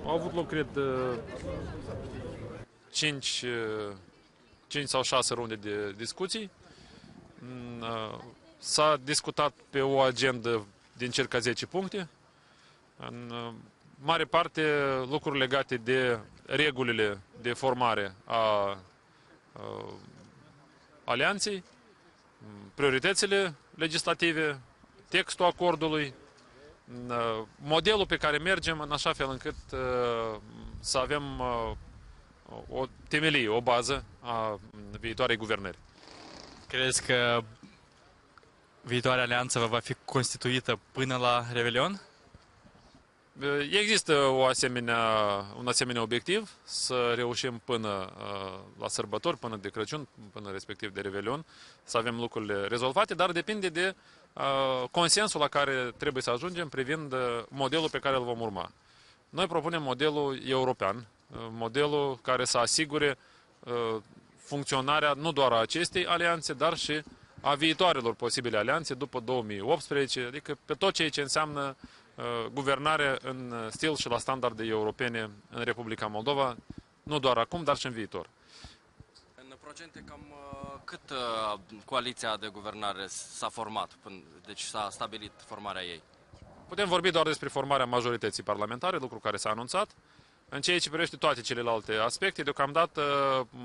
Au avut loc, cred, 5 sau 6 runde de discuții. S-a discutat pe o agendă din circa 10 puncte. În mare parte lucruri legate de regulile de formare a alianței, prioritățile legislative, textul acordului, modelul pe care mergem în așa fel încât să avem o temelie, o bază a viitoarei guvernări. Crezi că viitoarea alianță va fi constituită până la Revelion? Există un asemenea obiectiv, să reușim până la sărbători, până de Crăciun, până respectiv de Revelion, să avem lucrurile rezolvate, dar depinde de consensul la care trebuie să ajungem privind modelul pe care îl vom urma. Noi propunem modelul european, modelul care să asigure funcționarea nu doar a acestei alianțe, dar și a viitoarelor posibile alianțe după 2018, adică pe tot ceea ce înseamnă guvernare în stil și la standarde europene în Republica Moldova, nu doar acum, dar și în viitor. În procente, cam cât coaliția de guvernare s-a format, deci s-a stabilit formarea ei? Putem vorbi doar despre formarea majorității parlamentare, lucru care s-a anunțat. În ceea ce privește toate celelalte aspecte, deocamdată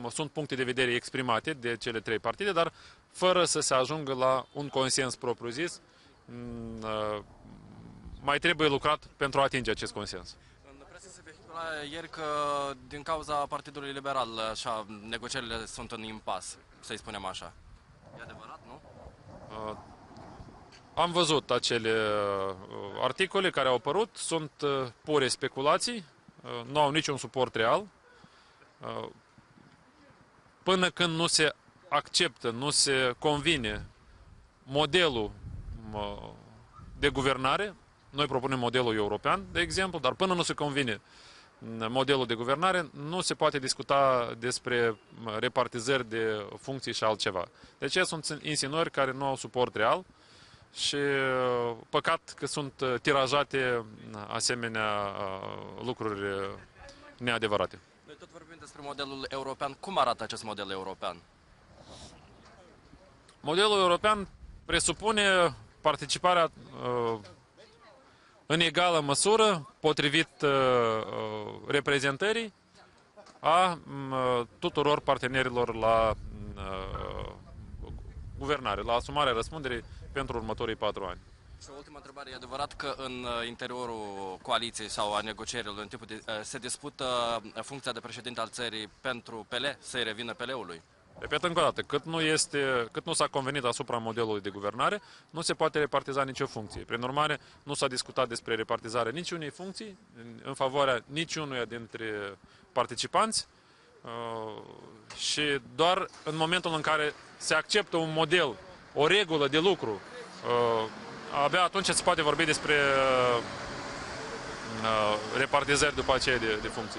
sunt puncte de vedere exprimate de cele 3 partide, dar fără să se ajungă la un consens propriu-zis. Mai trebuie lucrat pentru a atinge acest consens. În presă se vehicula ieri că din cauza Partidului Liberal așa, negocierile sunt în impas, să-i spunem așa. E adevărat, nu? Am văzut acele articole care au apărut, sunt pure speculații, nu au niciun suport real. Până când nu se acceptă, nu se convine modelul de guvernare, noi propunem modelul european, de exemplu, dar până nu se convine modelul de guvernare, nu se poate discuta despre repartizări de funcții și altceva. Deci sunt insinuări care nu au suport real și păcat că sunt tirajate asemenea lucruri neadevărate. Noi tot vorbim despre modelul european. Cum arată acest model european? Modelul european presupune participarea în egală măsură, potrivit reprezentării a tuturor partenerilor la guvernare, la asumarea răspunderii pentru următorii 4 ani. Și o ultimă întrebare. E adevărat că în interiorul coaliției sau a negocierilor în timpul se dispută funcția de președinte al țării pentru PL, să-i revină PL-ului? Repet încă o dată, cât nu s-a convenit asupra modelului de guvernare, nu se poate repartiza nicio funcție. Prin urmare, nu s-a discutat despre repartizarea niciunei funcții în favoarea niciunuia dintre participanți și doar în momentul în care se acceptă un model, o regulă de lucru, abia atunci se poate vorbi despre repartizări după aceea de funcții.